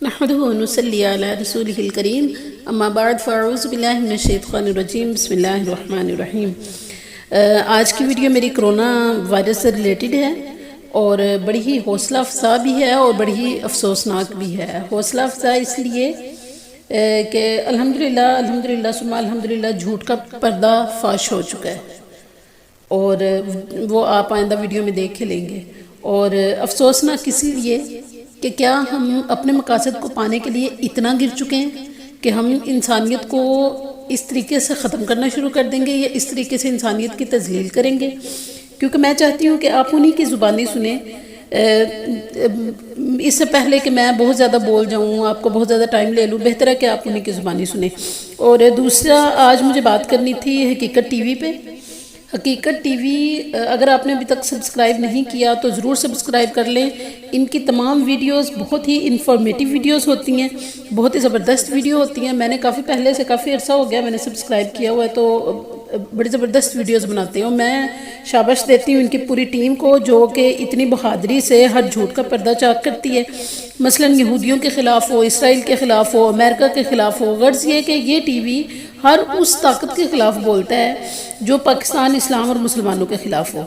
نحمده ونصلي على رسوله الكريم اما بعد فاعوذ باللہ من الشیطان الرجیم بسم اللہ الرحمن الرحیم۔ آج کی ویڈیو میری کرونا وائرس سے ریلیٹڈ ہے اور بڑی ہی حوصلہ افزا بھی ہے اور بڑی ہی افسوسناک بھی ہے۔ حوصلہ افزا اس لیے کہ الحمدللہ ثم الحمدللہ جھوٹ کا پردہ فاش ہو چکا ہے اور وہ آپ آئندہ ویڈیو میں دیکھ کے لیں گے۔ اور افسوسناک اس لیے کہ کیا ہم اپنے مقاصد کو پانے کے لیے اتنا گر چکے ہیں کہ ہم انسانیت کو اس طریقے سے ختم کرنا شروع کر دیں گے یا اس طریقے سے انسانیت کی تذلیل کریں گے؟ کیونکہ میں چاہتی ہوں کہ آپ انہی کی زبانی سنیں۔ اس سے پہلے کہ میں بہت زیادہ بول جاؤں، آپ کو بہت زیادہ ٹائم لے لوں، بہتر ہے کہ آپ انہی کی زبانی سنیں۔ اور دوسرا، آج مجھے بات کرنی تھی حقیقت ٹی وی پہ۔ حقیقت ٹی وی اگر آپ نے ابھی تک سبسکرائب نہیں کیا تو ضرور سبسکرائب کر لیں۔ ان کی تمام ویڈیوز بہت ہی انفارمیٹیو ویڈیوز ہوتی ہیں، بہت ہی زبردست ویڈیو ہوتی ہیں۔ میں نے کافی پہلے سے، کافی عرصہ ہو گیا میں نے سبسکرائب کیا ہوا ہے، تو بڑی زبردست ویڈیوز بناتے ہیں۔ میں شاباش دیتی ہوں ان کی پوری ٹیم کو جو کہ اتنی بہادری سے ہر جھوٹ کا پردہ چاک کرتی ہے، مثلا یہودیوں کے خلاف ہو، اسرائیل کے خلاف ہو، امریکہ کے خلاف ہو۔ غرض یہ کہ یہ ٹی وی ہر اس طاقت کے خلاف بولتا ہے جو پاکستان، اسلام اور مسلمانوں کے خلاف ہو۔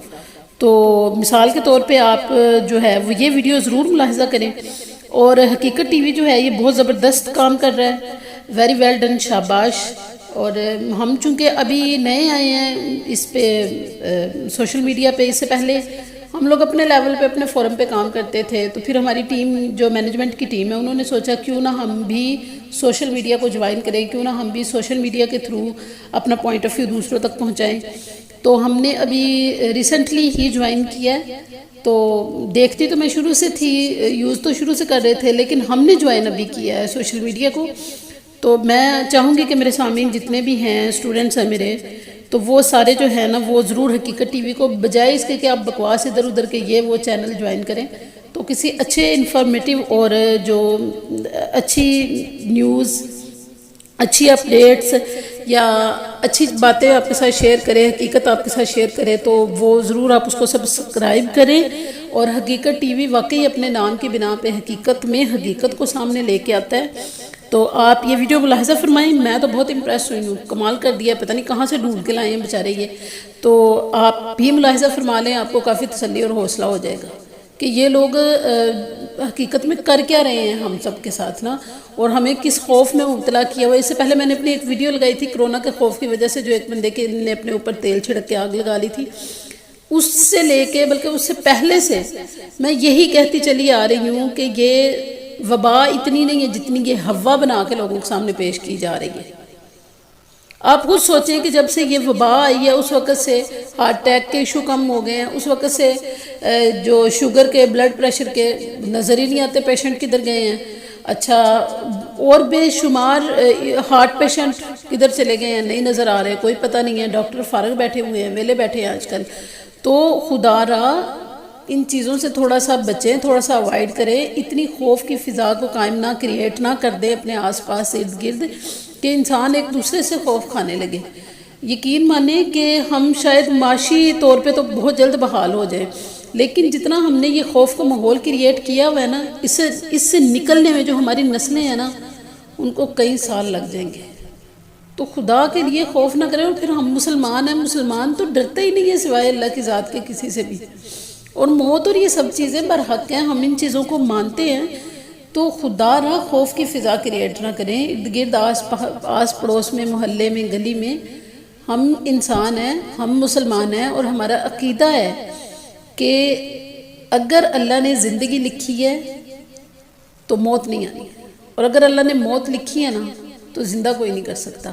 تو مثال کے طور پہ آپ جو ہے وہ یہ ویڈیو ضرور ملاحظہ کریں۔ اور حقیقت ٹی وی جو ہے یہ بہت زبردست کام کر رہا ہے، ویری ویل ڈن، شاباش۔ اور ہم چونکہ ابھی نئے آئے ہیں اس پہ سوشل میڈیا پہ، اس سے پہلے ہم لوگ اپنے لیول پہ، اپنے فورم پہ کام کرتے تھے، تو پھر ہماری ٹیم جو مینجمنٹ کی ٹیم ہے انہوں نے سوچا کیوں نہ ہم بھی سوشل میڈیا کو جوائن کریں، کیوں نہ ہم بھی سوشل میڈیا کے تھرو اپنا پوائنٹ آف ویو دوسروں تک پہنچائیں۔ تو ہم نے ابھی ریسنٹلی ہی جوائن کیا ہے۔ تو دیکھتی تو میں شروع سے تھی، یوز تو شروع سے کر رہے تھے، لیکن ہم نے جوائن ابھی کیا ہے سوشل میڈیا کو۔ تو میں چاہوں گی کہ میرے سامعین جتنے بھی ہیں، اسٹوڈنٹس ہیں میرے، تو وہ سارے جو ہیں نا وہ ضرور حقیقت ٹی وی کو، بجائے اس کے کہ آپ بکواس ادھر ادھر کے یہ وہ چینل جوائن کریں، تو کسی اچھے انفارمیٹیو اور جو اچھی نیوز، اچھی اپڈیٹس یا اچھی باتیں آپ کے ساتھ شیئر کریں، حقیقت آپ کے ساتھ شیئر کریں، تو وہ ضرور آپ اس کو سبسکرائب کریں۔ اور حقیقت ٹی وی واقعی اپنے نام کی بنا پہ حقیقت میں حقیقت کو سامنے لے کے آتا ہے۔ تو آپ یہ ویڈیو ملاحظہ فرمائیں، میں تو بہت امپریس ہوئی ہوں، کمال کر دیا، پتہ نہیں کہاں سے ڈھونڈ کے لائے ہیں بیچارے یہ۔ تو آپ بھی ملاحظہ فرما لیں، آپ کو کافی تسلی اور حوصلہ ہو جائے گا کہ یہ لوگ حقیقت میں کر کیا رہے ہیں ہم سب کے ساتھ نا، اور ہمیں کس خوف میں مبتلا کیا ہوا ہے۔ اس سے پہلے میں نے اپنی ایک ویڈیو لگائی تھی کرونا کے خوف کی وجہ سے، جو ایک بندے کے نے اپنے اوپر تیل چھڑک کے آگ لگا لی تھی۔ اس سے لے کے، بلکہ اس سے پہلے سے میں یہی کہتی چلی آ رہی ہوں کہ یہ وبا اتنی نہیں ہے جتنی یہ ہوا بنا کے لوگوں کے سامنے پیش کی جا رہی ہے۔ آپ خود سوچیں کہ جب سے یہ وبا آئی ہے اس وقت سے ہارٹ اٹیک کے ایشو کم ہو گئے ہیں، اس وقت سے جو شوگر کے، بلڈ پریشر کے نظر ہی نہیں آتے پیشنٹ کدھر گئے ہیں۔ اچھا، اور بے شمار ہارٹ پیشنٹ کدھر چلے گئے ہیں، نہیں نظر آ رہے، کوئی پتہ نہیں ہے، ڈاکٹر فارغ بیٹھے ہوئے ہیں، ویلے بیٹھے ہیں آج کل۔ تو خدا را ان چیزوں سے تھوڑا سا بچیں، تھوڑا سا اوائڈ کریں، اتنی خوف کی فضا کو قائم نہ کریٹ نہ کر دیں اپنے آس پاس ارد گرد کہ انسان ایک دوسرے سے خوف کھانے لگے۔ یقین مانیں کہ ہم شاید معاشی طور پہ تو بہت جلد بحال ہو جائیں، لیکن جتنا ہم نے یہ خوف کا ماحول کریٹ کیا ہوا ہے نا، اس سے نکلنے میں جو ہماری نسلیں ہیں نا ان کو کئی سال لگ جائیں گے۔ تو خدا کے لیے خوف نہ کریں۔ اور پھر ہم مسلمان ہیں، مسلمان تو ڈرتے ہی نہیں ہیں سوائے اللہ کی ذات کے کسی سے بھی، اور موت اور یہ سب چیزیں برحق ہیں، ہم ان چیزوں کو مانتے ہیں۔ تو خدا را خوف کی فضا کریٹ نہ کریں ارد گرد، آس پڑوس میں، محلے میں، گلی میں۔ ہم انسان ہیں، ہم مسلمان ہیں، اور ہمارا عقیدہ ہے کہ اگر اللہ نے زندگی لکھی ہے تو موت نہیں آنی ہے، اور اگر اللہ نے موت لکھی ہے نا تو زندہ کوئی نہیں کر سکتا۔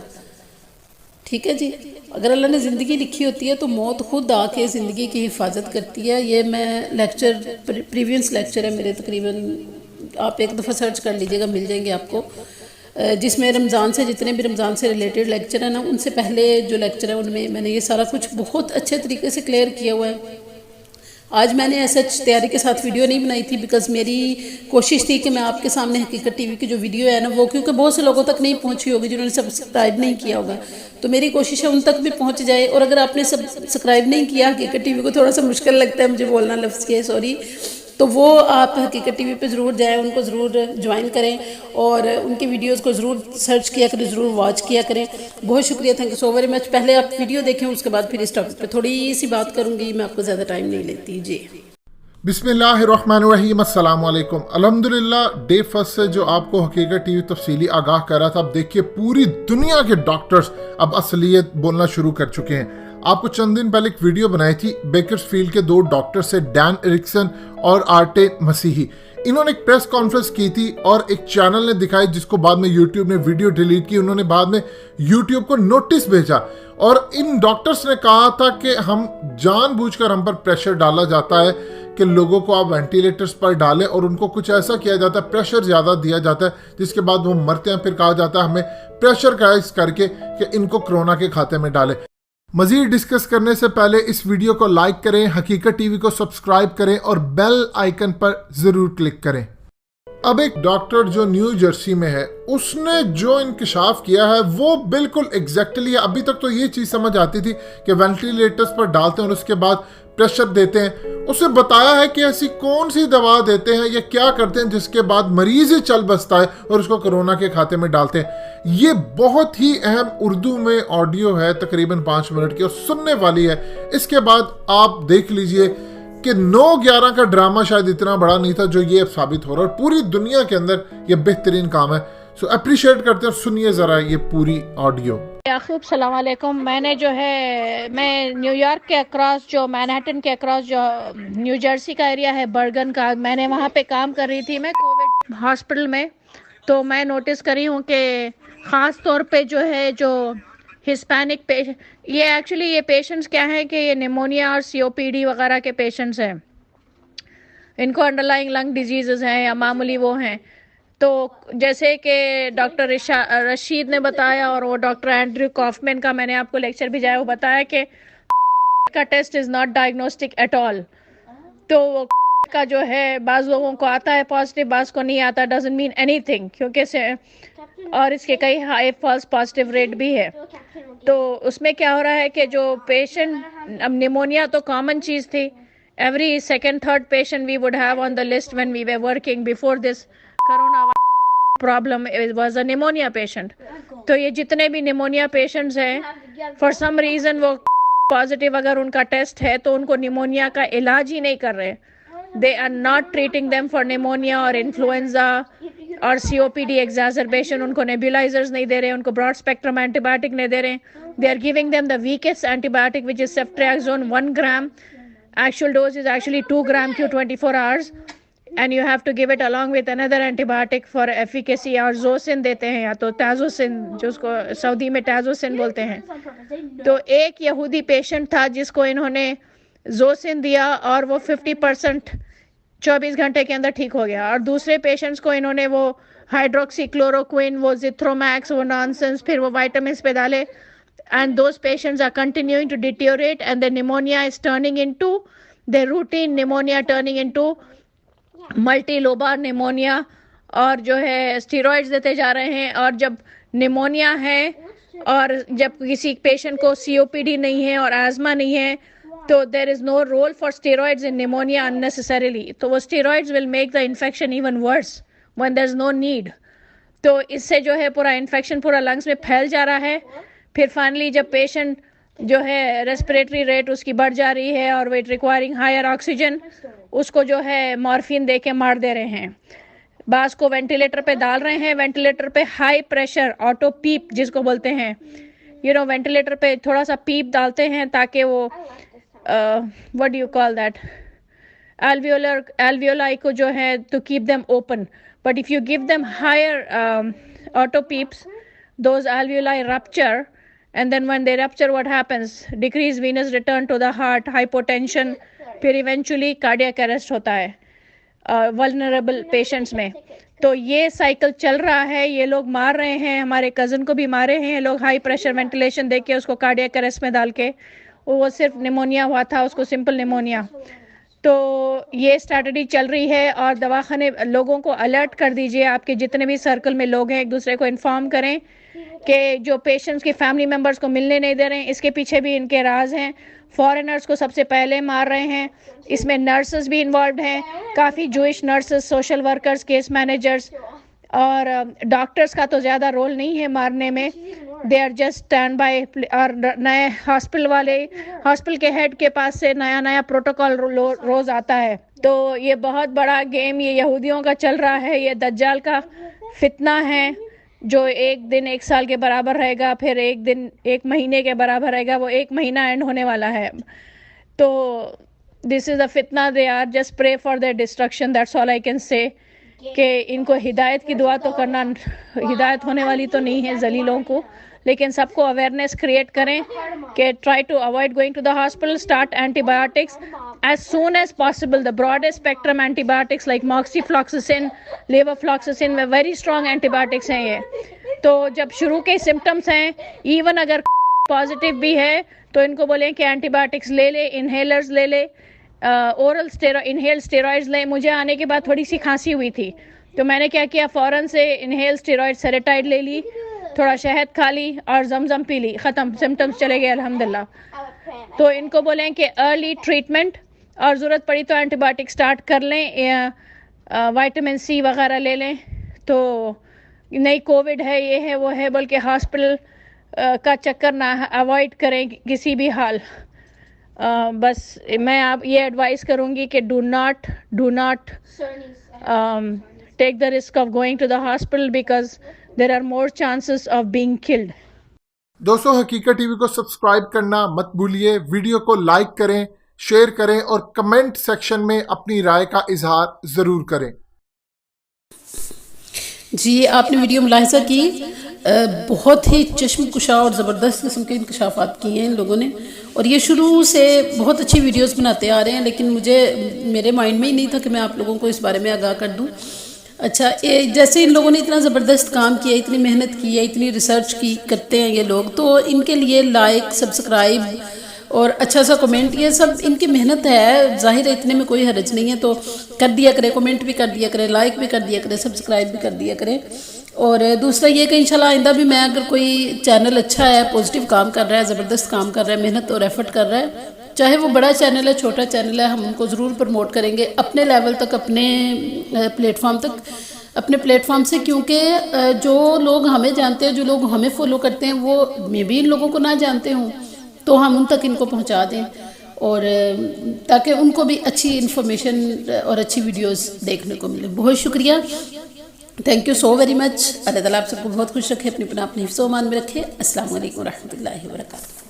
ٹھیک ہے جی، اگر اللہ نے زندگی لکھی ہوتی ہے تو موت خود آ کے زندگی کی حفاظت کرتی ہے۔ یہ میں لیکچر، پریویس لیکچر ہے میرے، تقریباً آپ ایک دفعہ سرچ کر لیجئے گا، مل جائیں گے آپ کو، جس میں رمضان سے، جتنے بھی رمضان سے ریلیٹڈ لیکچر ہیں نا، ان سے پہلے جو لیکچر ہیں ان میں نے یہ سارا کچھ بہت اچھے طریقے سے کلیئر کیا ہوا ہے۔ آج میں نے ایسا تیاری کے ساتھ ویڈیو نہیں بنائی تھی، بیکاز میری کوشش تھی کہ میں آپ کے سامنے حقیقت ٹی وی کی جو ویڈیو ہے نا وہ، کیونکہ بہت سے لوگوں تک نہیں پہنچی ہوگی جنہوں نے سبسکرائب نہیں کیا ہوگا، تو میری کوشش ہے ان تک بھی پہنچ جائے۔ اور اگر آپ نے سبسکرائب نہیں کیا حقیقت ٹی وی کو، تھوڑا سا مشکل لگتا ہے مجھے بولنا لفظ کے، سوری، تو وہ آپ حقیقت ٹی وی پہ ضرور جائیں، ان کو ضرور جوائن کریں اور ان کی ویڈیوز کو ضرور سرچ کیا کریں، ضرور واچ کیا کریں. بہت شکریہ، تھینک یو سو ویری مچ. پہلے آپ ویڈیو دیکھیں، اس کے بعد پھر اس ٹاپک پہ تھوڑی سی بات کروں گی. میں آپ کو زیادہ ٹائم نہیں لیتی. جی بسم اللہ الرحمن الرحیم. السلام علیکم. الحمدللہ ڈے فرسٹ سے جو آپ کو حقیقت ٹی وی تفصیلی آگاہ کر رہا تھا، اب دیکھیے پوری دنیا کے ڈاکٹرز اب اصلیت بولنا شروع کر چکے ہیں. آپ کو چند دن پہلے ایک ویڈیو بنائی تھی بیکرز فیلڈ کے 2 ڈاکٹر سے، ڈین ایرکسن اور آرٹے مسیحی. انہوں نے ایک پریس کانفرنس کی تھی اور ایک چینل نے دکھائی، جس کو بعد میں یوٹیوب نے ویڈیو ڈیلیٹ کی. انہوں نے بعد میں یوٹیوب کو نوٹس بھیجا اور ان ڈاکٹرز نے کہا تھا کہ ہم جان بوجھ کر ہم پر پریشر ڈالا جاتا ہے کہ لوگوں کو آپ وینٹیلیٹرز پر ڈالیں اور ان کو کچھ ایسا کیا جاتا ہے، پریشر زیادہ دیا جاتا ہے جس کے بعد وہ مرتے ہیں. پھر کہا جاتا ہے ہمیں پریشر کائز کر کے کہ ان کو کرونا کے کھاتے میں ڈالیں. مزید ڈسکس کرنے سے پہلے اس ویڈیو کو لائک کریں، حقیقت ٹی وی کو سبسکرائب کریں اور بیل آئیکن پر ضرور کلک کریں. اب ایک ڈاکٹر جو نیو جرسی میں ہے، اس نے جو انکشاف کیا ہے وہ بالکل ایگزیکٹلی ہے. ابھی تک تو یہ چیز سمجھ آتی تھی کہ وینٹیلیٹرز پر ڈالتے ہیں اور اس کے بعد پریشر دیتے ہیں. اسے بتایا ہے کہ ایسی کون سی دوا دیتے ہیں یا کیا کرتے ہیں جس کے بعد مریض ہی چل بستا ہے اور اس کو کرونا کے کھاتے میں ڈالتے ہیں. یہ بہت ہی اہم اردو میں آڈیو ہے، تقریباً 5 منٹ کی، اور سننے والی ہے. اس کے بعد آپ دیکھ لیجئے کہ 9/11 کا ڈرامہ شاید اتنا بڑا نہیں تھا جو یہ اب ثابت ہو رہا ہے، اور پوری دنیا کے اندر یہ بہترین کام ہے. سو اپریشیٹ کرتے ہیں. سنیے ذرا یہ پوری آڈیو. یعقوب السلام علیکم. میں نے جو ہے میں نیو یارک کے اکراس، جو مینہٹن کے اکراس جو نیو جرسی کا ایریا ہے، برگن کا، میں نے وہاں پہ کام کر رہی تھی میں کووڈ ہاسپٹل میں. تو میں نوٹس کری ہوں کہ خاص طور پہ جو ہے جو ہسپینک یہ ایکچولی یہ پیشنٹس کیا ہیں کہ یہ نیمونیا اور COPD وغیرہ کے پیشنٹس ہیں. ان کو انڈرلائنگ لنگ ڈیزیزز ہیں یا معمولی وہ ہیں. تو جیسے کہ ڈاکٹر رشید نے بتایا اور وہ ڈاکٹر اینڈریو کافمین کا میں نے آپ کو لیکچر بھیجایا، وہ بتایا کہ کا test is not diagnostic at all. تو وہ کا جو ہے بعض لوگوں کو آتا ہے پازیٹیو، بعض کو نہیں آتا. ڈزنٹ مین اینی تھنگ، کیونکہ اور اس کے کئی ہائی فالس پازیٹیو ریٹ بھی ہے. تو اس میں کیا ہو رہا ہے کہ جو پیشنٹ، اب نیمونیا تو کامن چیز تھی. Every second, third patient we would have on the list when we were working before this corona problem was a pneumonia patient. تو یہ جتنے بھی pneumonia patients ہیں for some reason وہ positive اگر ان کا ٹیسٹ ہے تو ان کو pneumonia کا علاج ہی نہیں کر رہے. They are not treating them for pneumonia or influenza اور COPD exacerbation. ان کو nebulizers نہیں دے رہے، ان کو broad spectrum antibiotic نہیں دے رہے. They are giving them the weakest antibiotic which is ceftriaxone 1 gram. Actual dose is actually 2 gram q 24 hours and you have to give it along with another antibiotic for efficacy. اور زوسن دیتے ہیں یا تو تازوسن، جو اس کو سعودی میں تازوسن بولتے ہیں. تو ایک یہودی پیشنٹ تھا جس کو انہوں نے زوسن دیا اور وہ 50% 24 گھنٹے کے اندر ٹھیک ہو گیا. اور دوسرے پیشنٹس کو انہوں نے وہ ہائیڈروکسی کلوروکوئن، وہ زیتھرومیکس، وہ نانسنس، پھر وہ وائٹامنس پہ ڈالے. And those patients are continuing to deteriorate and the pneumonia is turning into, the routine pneumonia turning into multilobar pneumonia. اور جو ہے اسٹیرائڈز دیتے جا رہے ہیں. اور جب نمونیا ہے اور جب کسی پیشنٹ کو COPD نہیں ہے اور آزما نہیں ہے تو there is no role for steroids in pneumonia unnecessarily. تو وہ steroids will make the infection even worse when there is no need. تو اس سے جو ہے پورا انفیکشن پورا لنگس میں پھیل جا رہا ہے. پھر فائنلی جب پیشنٹ جو ہے ریسپریٹری ریٹ اس کی بڑھ جا رہی ہے اور ویٹ ریکوائرنگ ہائر آکسیجن، اس کو جو ہے مارفین دے کے مار دے رہے ہیں. بعض کو وینٹیلیٹر پہ ڈال رہے ہیں، وینٹیلیٹر پہ ہائی پریشر آٹو پیپ جس کو بولتے ہیں، وینٹیلیٹر پہ تھوڑا سا پیپ ڈالتے ہیں تاکہ وہ what do you call that alveoli کو جو ہے to keep them open. But if you give them higher auto peeps, those alveoli rupture. And then when they rupture, what happens? Decreased venous return to the heart, hypotension, پھر eventually کارڈیاک arrest ہوتا ہے vulnerable patients میں. تو یہ cycle چل رہا ہے. یہ لوگ مار رہے ہیں، ہمارے کزن کو بھی مارے ہیں لوگ ہائی پریشر وینٹیلیشن دے کے اس کو کارڈیاک اریسٹ میں ڈال کے. وہ صرف نیمونیا ہوا تھا، اس کو سمپل نیمونیا. تو یہ اسٹریٹجی چل رہی ہے اور دواخانے لوگوں کو الرٹ کر دیجئے. آپ کے جتنے بھی سرکل میں لوگ ہیں ایک دوسرے کو انفارم کریں کہ جو پیشنٹس کے فیملی ممبرس کو ملنے نہیں دے رہے ہیں، اس کے پیچھے بھی ان کے راز ہیں. فارنرز کو سب سے پہلے مار رہے ہیں. اس میں نرسز بھی انوالوڈ ہیں, کافی Jewish nurses, social workers, case managers, اور ڈاکٹرز کا تو زیادہ رول نہیں ہے مارنے میں. They are just stand by. اور نئے ہاسپٹل والے, ہاسپٹل کے ہیڈ کے پاس سے نیا پروٹوکول روز آتا ہے. تو یہ بہت بڑا گیم یہ یہودیوں کا چل رہا ہے. یہ دجال کا فتنہ ہے جو ایک دن 1 سال کے برابر رہے گا, پھر ایک دن 1 مہینے کے برابر رہے گا. وہ 1 مہینہ اینڈ ہونے والا ہے. تو دس از اے فتنہ. They are just prey for their destruction. That's all I can say. کہ ان کو ہدایت کی دعا تو کرنا, ہدایت ہونے والی تو نہیں ہے ذلیلوں کو, لیکن سب کو اویئرنیس کریٹ کریں کہ try to avoid going to the hospital. Start اینٹی بایوٹکس as soon as possible. The broadest spectrum antibiotics like moxifloxacin, levofloxacin میں very strong antibiotics ہیں یہ. تو جب شروع کے سمٹمز ہیں, ایون اگر پازیٹیو بھی ہے تو ان کو بولیں کہ اینٹی بایوٹکس لے لے, انہیلرز لے لے, اورل انہیل اسٹیرائڈز لیں. مجھے آنے کے بعد تھوڑی سی کھانسی ہوئی تھی تو میں نے کیا کیا, فوراً سے انہیل اسٹیرائڈ سیریٹائڈ لے لی, تھوڑا شہد کھا لی اور زمزم پی لی, ختم, سمٹمز چلے گئے الحمدللہ. تو ان کو بولیں کہ ارلی ٹریٹمنٹ, اور ضرورت پڑی تو اینٹی بایوٹک اسٹارٹ کر لیں, وائٹامن سی وغیرہ لے لیں. تو نہیں کووڈ ہے, یہ ہے, وہ ہے, بلکہ ہاسپٹل کا چکر نہ اوائڈ کریں کسی بھی حال. بس میں آپ یہ ایڈوائز کروں گی کہ do not take the risk of going to the hospital because there are more chances of being killed. دوستو حقیقت ٹی وی کو سبسکرائب کرنا مت بھولیے, ویڈیو کو لائک کریں, شیئر کریں اور کمنٹ سیکشن میں اپنی رائے کا اظہار ضرور کریں. جی آپ نے ویڈیو ملاحظہ کی, بہت ہی چشم کشا اور زبردست قسم کے انکشافات کیے ہیں ان لوگوں نے, اور یہ شروع سے بہت اچھی ویڈیوز بناتے آ رہے ہیں, لیکن میرے مائنڈ میں ہی نہیں تھا کہ میں آپ لوگوں کو اس بارے میں آگاہ کر دوں. اچھا, جیسے ان لوگوں نے اتنا زبردست کام کیا, اتنی محنت کی ہے, اتنی ریسرچ کی کرتے ہیں یہ لوگ, تو ان کے لیے لائک, سبسکرائب اور اچھا سا کمنٹ, یہ سب ان کی محنت ہے. ظاہر ہے اتنے میں کوئی حرج نہیں ہے, تو کر دیا کرے, کمنٹ بھی کر دیا کرے, لائک بھی کر دیا کرے, سبسکرائب بھی کر دیا کرے. اور دوسرا یہ کہ انشاءاللہ آئندہ بھی میں اگر کوئی چینل اچھا ہے, پازیٹیو کام کر رہا ہے, زبردست کام کر رہا ہے, محنت اور ایفرٹ کر رہا ہے, چاہے وہ بڑا چینل ہے, چھوٹا چینل ہے, ہم ان کو ضرور پروموٹ کریں گے اپنے لیول تک, اپنے پلیٹ فارم تک, اپنے پلیٹ فارم سے. کیونکہ جو لوگ ہمیں جانتے ہیں, جو لوگ ہمیں فالو کرتے ہیں, وہ میں بھی ان لوگوں کو نہ جانتے ہوں, تو ہم ان تک ان کو پہنچا دیں, اور تاکہ ان کو بھی اچھی انفارمیشن اور اچھی ویڈیوز دیکھنے کو ملے. بہت شکریہ, thank you so very much. اللہ تعالیٰ آپ سب کو بہت خوش رکھے, اپنے حفظ و امان میں رکھے. السلام علیکم و رحمۃ اللہ وبرکاتہ.